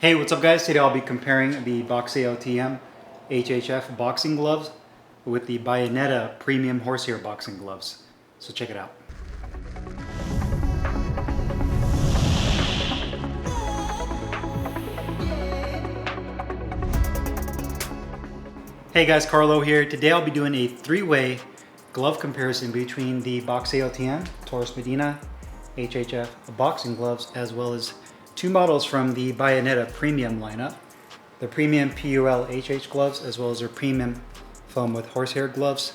Hey, what's up guys? Today I'll be comparing the Boxeo TM HHF boxing gloves with the Bayoneta premium horsehair boxing gloves. So check it out. Hey guys, Carlo here. Today I'll be doing a three-way glove comparison between the Boxeo TM Taurus Medina HHF boxing gloves as well as two models from the Bayoneta premium lineup, the premium PUL-HH gloves as well as their premium foam with horsehair gloves.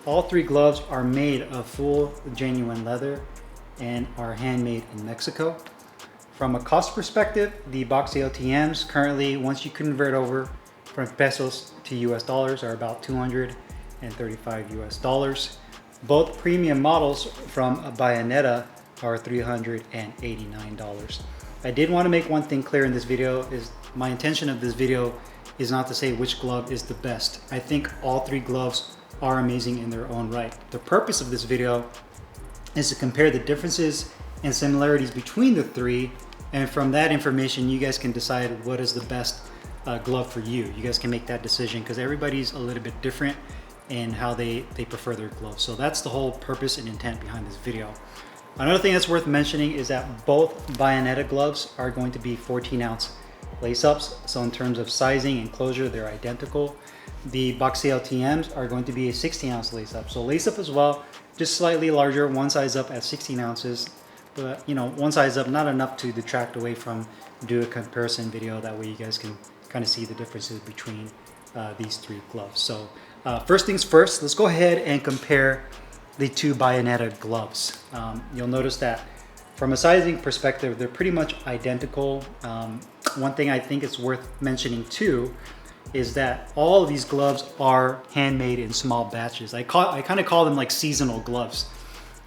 All three gloves are made of full genuine leather and are handmade in Mexico. From a cost perspective, the Boxeo TMs currently, once you convert over from pesos to US dollars, are about 235 US dollars. Both premium models from Bayoneta are $389. I did want to make one thing clear in this video. Is my intention of this video is not to say which glove is the best. I think all three gloves are amazing in their own right. The purpose of this video is to compare the differences and similarities between the three, and from that information you guys can decide what is the best glove for you. You guys can make that decision because everybody's a little bit different in how they prefer their gloves. So that's the whole purpose and intent behind this video. Another thing that's worth mentioning is that both Bayoneta gloves are going to be 14-ounce lace-ups. So in terms of sizing and closure, they're identical. The Boxeo TMs are going to be a 16-ounce lace-up. So lace-up as well, just slightly larger, one size up at 16 ounces. But you know, one size up, not enough to detract away from do a comparison video. That way you guys can kind of see the differences between these three gloves. So first things first, let's go ahead and compare the two Bayoneta gloves. You'll notice that from a sizing perspective, they're pretty much identical. One thing I think it's worth mentioning too is that all of these gloves are handmade in small batches. I kind of call them like seasonal gloves.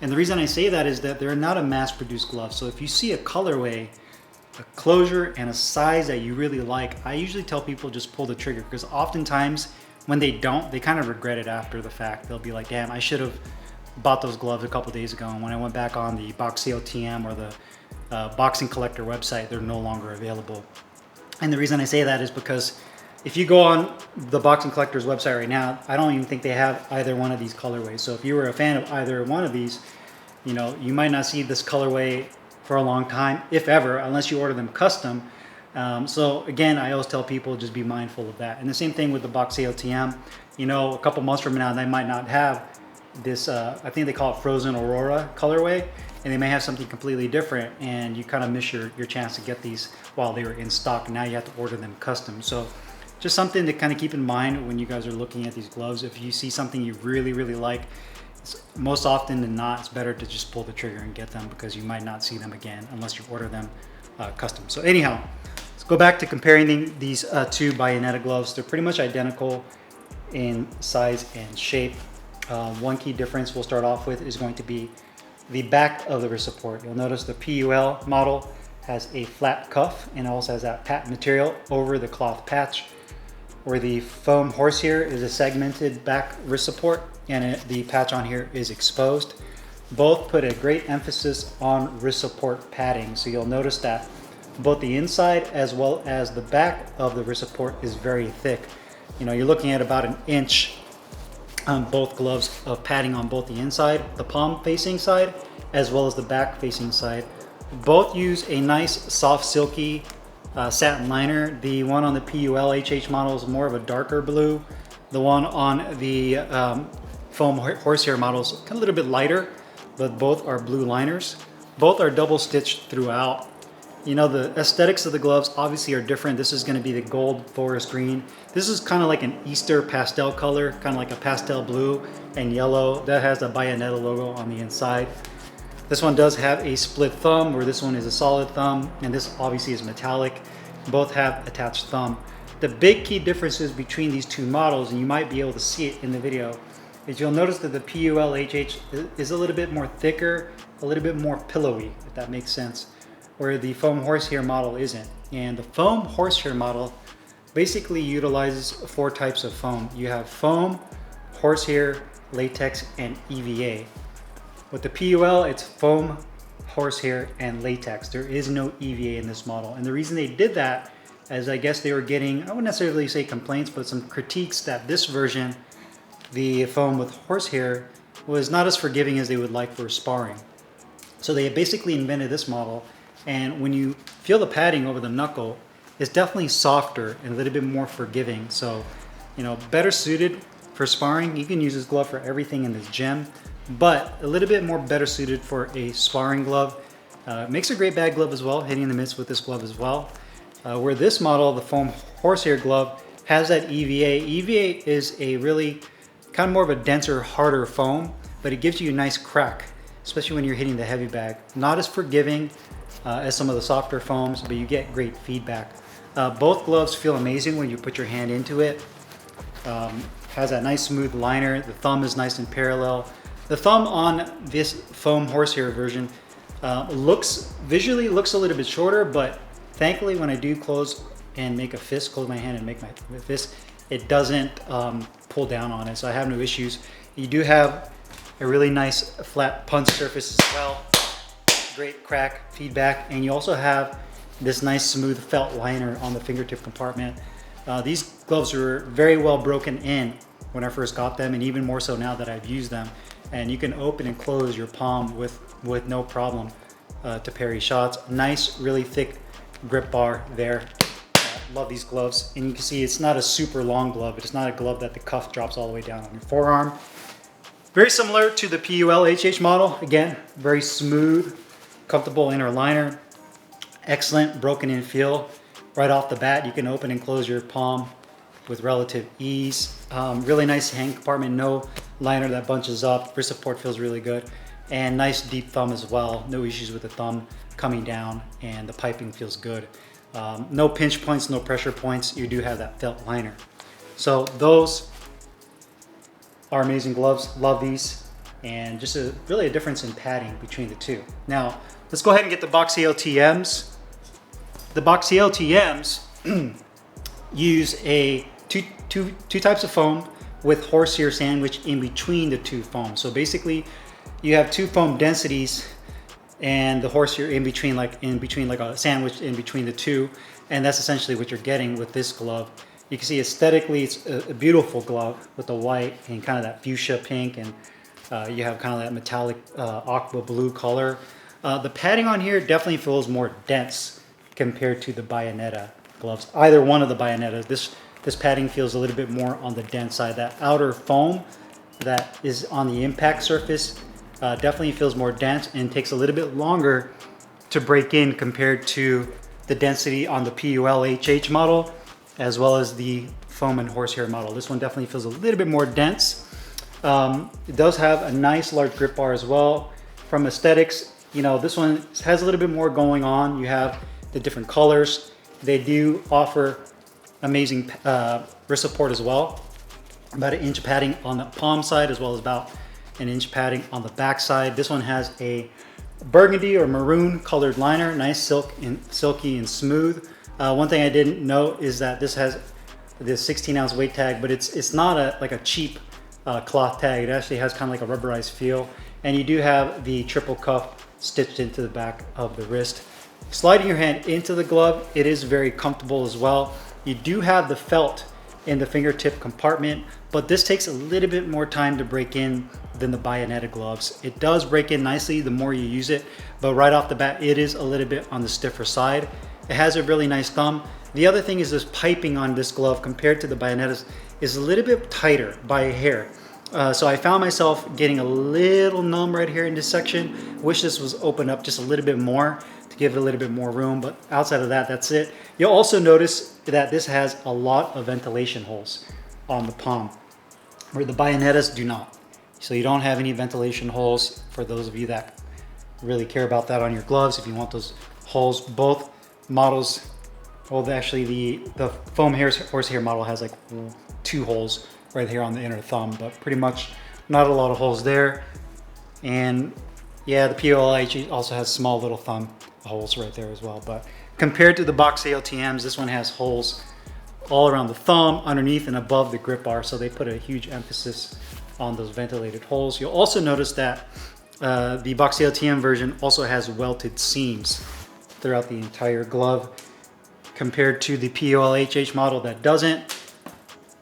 And the reason I say that is that they're not a mass-produced glove. So if you see a colorway, a closure, and a size that you really like, I usually tell people just pull the trigger, because oftentimes when they don't, they kind of regret it after the fact. They'll be like, damn, I should have bought those gloves a couple days ago, and when I went back on the Boxeo TM or the Boxing Collector website, they're no longer available. And the reason I say that is because if you go on the Boxing Collector's website right now, I don't even think they have either one of these colorways. So if you were a fan of either one of these, you know, you might not see this colorway for a long time, if ever, unless you order them custom. So again, I always tell people just be mindful of that. And the same thing with the Boxeo TM. You know, a couple months from now, they might not have this, I think they call it Frozen Aurora colorway, and they may have something completely different, and you kind of miss your chance to get these while they were in stock. Now you have to order them custom. So just something to kind of keep in mind when you guys are looking at these gloves. If you see something you really, really like, most often than not, it's better to just pull the trigger and get them, because you might not see them again unless you order them custom. So anyhow, let's go back to comparing these two Bayoneta gloves. They're pretty much identical in size and shape. One key difference we'll start off with is going to be the back of the wrist support. You'll notice the PUL model has a flat cuff and also has that patent material over the cloth patch, where the foam horsehair is a segmented back wrist support, and the patch on here is exposed. Both put a great emphasis on wrist support padding. So you'll notice that both the inside as well as the back of the wrist support is very thick. You know, you're looking at about 1 inch on both gloves of padding on both the inside, the palm facing side, as well as the back facing side. Both use a nice soft silky satin liner. The one on the PUL-HH model is more of a darker blue. The one on the foam horsehair model is a little bit lighter, but both are blue liners. Both are double stitched throughout. You know, the aesthetics of the gloves obviously are different. This is going to be the gold forest green. This is kind of like an Easter pastel color, kind of like a pastel blue and yellow. That has the Bayoneta logo on the inside. This one does have a split thumb, where this one is a solid thumb, and this obviously is metallic. Both have attached thumb. The big key differences between these two models, and you might be able to see it in the video, is you'll notice that the PUL-HH is a little bit more thicker, a little bit more pillowy, if that makes sense, where the foam horsehair model isn't. And the foam horsehair model basically utilizes 4 types of foam. You have foam, horsehair, latex, and EVA. With the PUL, it's foam, horsehair, and latex. There is no EVA in this model. And the reason they did that as I guess they were getting, I wouldn't necessarily say complaints, but some critiques that this version, the foam with horsehair, was not as forgiving as they would like for sparring. So they basically invented this model, and when you feel the padding over the knuckle, it's definitely softer and a little bit more forgiving. So, you know, better suited for sparring. You can use this glove for everything in this gym, but a little bit more better suited for a sparring glove. Makes a great bag glove as well, hitting the mitts with this glove as well. Where this model, the foam horsehair glove, has that EVA. EVA is a really kind of more of a denser, harder foam, but it gives you a nice crack, especially when you're hitting the heavy bag. Not as forgiving as some of the softer foams, but you get great feedback. Both gloves feel amazing when you put your hand into it. Has that nice smooth liner. The thumb is nice and parallel. The thumb on this foam horsehair version visually looks a little bit shorter, but thankfully when I do close and make a fist, close my hand and make my fist, it doesn't pull down on it, so I have no issues. You do have a really nice flat punch surface as well. Great crack feedback, and you also have this nice smooth felt liner on the fingertip compartment. These gloves were very well broken in when I first got them, and even more so now that I've used them. And you can open and close your palm with no problem to parry shots. Nice, really thick grip bar there. Love these gloves. And you can see it's not a super long glove. It's not a glove that the cuff drops all the way down on your forearm. Very similar to the PUL-HH model. Again, very smooth, comfortable inner liner. Excellent broken in feel. Right off the bat, you can open and close your palm with relative ease. Really nice hand compartment, no liner that bunches up. Wrist support feels really good. And nice deep thumb as well. No issues with the thumb coming down, and the piping feels good. No pinch points, no pressure points. You do have that felt liner. So those are amazing gloves. Love these. And just really a difference in padding between the two. Now, let's go ahead and get the Boxeo TMs. The Boxeo TMs use two types of foam with horsehair sandwich in between the two foams. So basically, you have two foam densities and the horsehair in between like a sandwich in between the two, and that's essentially what you're getting with this glove. You can see aesthetically it's a beautiful glove with the white and kind of that fuchsia pink, and you have kind of that metallic aqua blue color. The padding on here definitely feels more dense compared to the Bayoneta gloves. Either one of the Bayonetas, this padding feels a little bit more on the dense side. That outer foam that is on the impact surface definitely feels more dense and takes a little bit longer to break in compared to the density on the PUL-HH model, as well as the foam and horsehair model. This one definitely feels a little bit more dense. It does have a nice large grip bar as well. From aesthetics, you know, this one has a little bit more going on. You have the different colors. They do offer amazing wrist support as well. About an inch padding on the palm side, as well as about an inch padding on the back side. This one has a burgundy or maroon colored liner, nice silky and smooth. One thing I didn't note is that this has this 16-ounce weight tag, but it's not like a cheap cloth tag. It actually has kind of like a rubberized feel, and you do have the triple cuff stitched into the back of the wrist. Sliding your hand into the glove, it is very comfortable as well. You do have the felt in the fingertip compartment, but this takes a little bit more time to break in than the Bayoneta gloves. It does break in nicely the more you use it, but right off the bat, it is a little bit on the stiffer side. It has a really nice thumb. The other thing is this piping on this glove compared to the Bayonetas is a little bit tighter by a hair. So I found myself getting a little numb right here in this section. Wish this was opened up just a little bit more to give it a little bit more room, but outside of that, that's it. You'll also notice that this has a lot of ventilation holes on the palm, where the Bayonetas do not. So you don't have any ventilation holes for those of you that really care about that on your gloves. If you want those holes, both models, well, actually the foam horsehair model has like 2 holes right here on the inner thumb, but pretty much not a lot of holes there. And yeah, the PUL-HH also has small little thumb holes right there as well. But compared to the Boxeo TMs, this one has holes all around the thumb, underneath and above the grip bar, so they put a huge emphasis on those ventilated holes. You'll also notice that the Boxeo TM version also has welted seams throughout the entire glove. compared to the PUL-HH model that doesn't.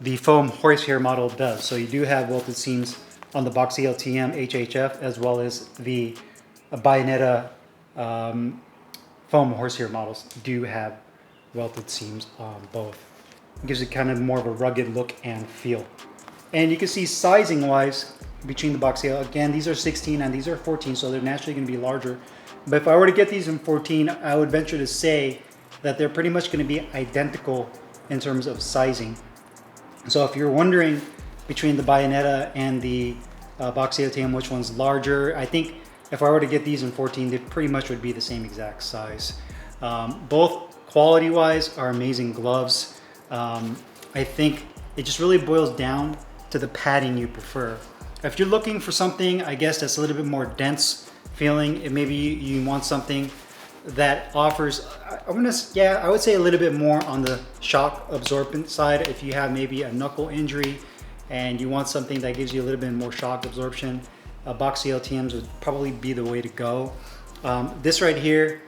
The foam horsehair model does. So you do have welted seams on the Boxeo TM HHF as well as the Bayoneta foam horsehair models do have welted seams on both. It gives it kind of more of a rugged look and feel. And you can see sizing wise between the Boxeo, again, these are 16 and these are 14, so they're naturally going to be larger. But if I were to get these in 14, I would venture to say that they're pretty much going to be identical in terms of sizing. So if you're wondering between the Bayoneta and the Boxeo TM which one's larger, I think if I were to get these in 14, they pretty much would be the same exact size. Both quality wise are amazing gloves. I think it just really boils down to the padding you prefer. If you're looking for something, I guess, that's a little bit more dense feeling, and maybe you want something that offers, I would say a little bit more on the shock absorbent side. If you have maybe a knuckle injury and you want something that gives you a little bit more shock absorption, Boxeo TMs would probably be the way to go. This right here,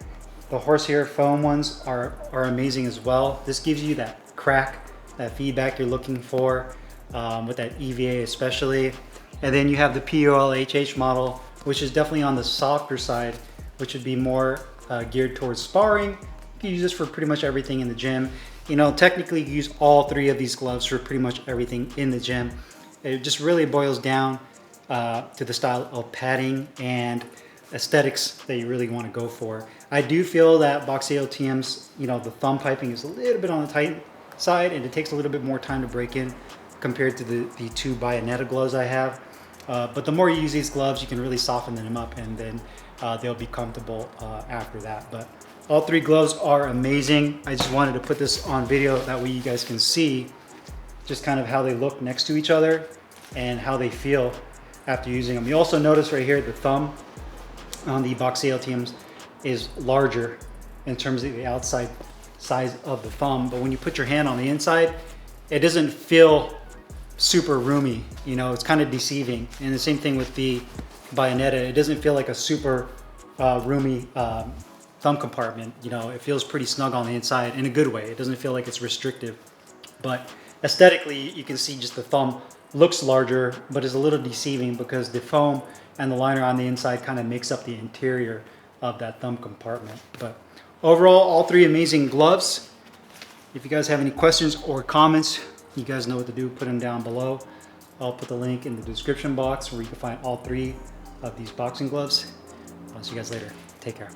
the horsehair foam ones are amazing as well. This gives you that crack, that feedback you're looking for with that EVA especially. And then you have the PUL-HH model, which is definitely on the softer side, which would be more geared towards sparring. You can use this for pretty much everything in the gym. You know, technically you use all three of these gloves for pretty much everything in the gym. It just really boils down to the style of padding and aesthetics that you really want to go for. I do feel that Boxeo TM's, you know, the thumb piping is a little bit on the tight side and it takes a little bit more time to break in compared to the two Bayoneta gloves I have. But the more you use these gloves, you can really soften them up and then they'll be comfortable after that. But all three gloves are amazing. I just wanted to put this on video, that way you guys can see just kind of how they look next to each other and how they feel after using them. You also notice right here the thumb on the Boxeo TMs is larger in terms of the outside size of the thumb, but when you put your hand on the inside, it doesn't feel super roomy. You know, it's kind of deceiving. And the same thing with the Bayoneta, it doesn't feel like a super roomy thumb compartment. You know, it feels pretty snug on the inside in a good way. It doesn't feel like it's restrictive. But aesthetically, you can see just the thumb looks larger, but is a little deceiving because the foam and the liner on the inside kind of makes up the interior of that thumb compartment. But overall, all three amazing gloves. If you guys have any questions or comments, you guys know what to do. Put them down below. I'll put the link in the description box where you can find all three of these boxing gloves. I'll see you guys later. Take care.